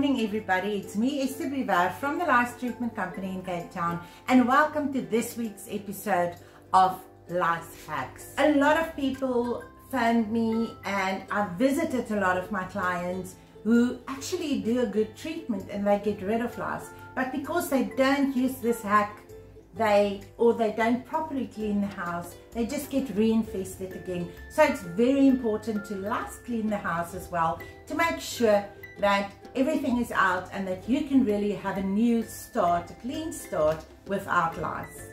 morning everybody, it's me Esther Brivar from the Lice Treatment Company in Cape Town, and welcome to this week's episode of Lice Hacks. A lot of people phoned me and I've visited a lot of my clients who actually do a good treatment and they get rid of lice, but because they don't use this hack, they don't properly clean the house, they just get reinfested again. So it's very important to lice clean the house as well, to make sure that everything is out and that you can really have a new start, a clean start without lice.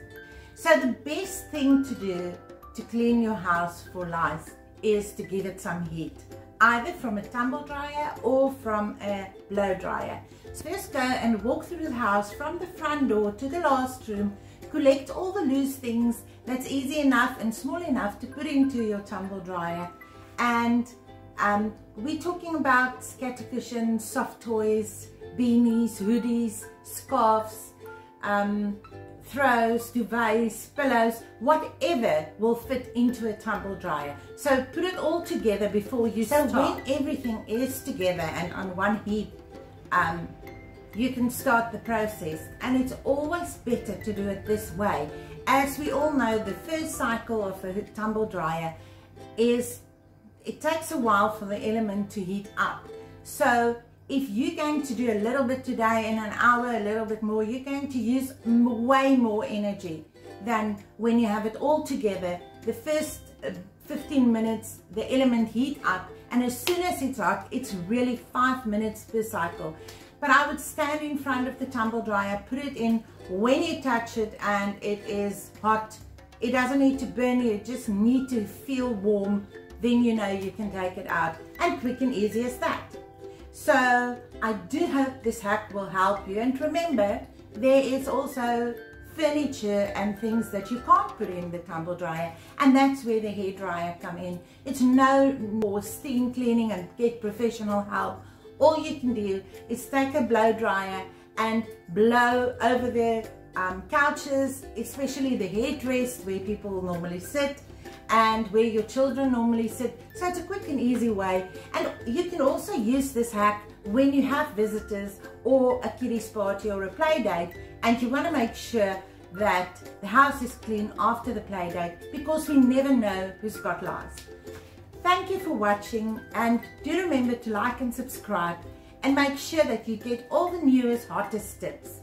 So the best thing to do to clean your house for lice is to give it some heat, either from a tumble dryer or from a blow dryer. So first go and walk through the house from the front door to the last room, collect all the loose things that's easy enough and small enough to put into your tumble dryer. And we're talking about scatter cushions, soft toys, beanies, hoodies, scarves, throws, duvets, pillows, whatever will fit into a tumble dryer. So put it all together before you start. So when everything is together and on one heap, you can start the process, and it's always better to do it this way. As we all know, the first cycle of a tumble dryer is, it takes a while for the element to heat up. So if you're going to do a little bit today, in an hour, a little bit more, you're going to use way more energy than when you have it all together. The first 15 minutes, the element heat up, and as soon as it's hot, it's really 5 minutes per cycle. But I would stand in front of the tumble dryer, put it in when you touch it and it is hot. It doesn't need to burn you, it just need to feel warm. Then you know you can take it out, and quick and easy as that. So I do hope this hack will help you. And remember, there is also furniture and things that you can't put in the tumble dryer, and that's where the hair dryer come in. It's no more steam cleaning and get professional help. All you can do is take a blow dryer and blow over the couches, especially the headrest where people normally sit and where your children normally sit. So it's a quick and easy way. And you can also use this hack when you have visitors or a kiddies party or a play date, and you want to make sure that the house is clean after the play date, because we never know who's got lice. Thank you for watching, and do remember to like and subscribe, and make sure that you get all the newest, hottest tips.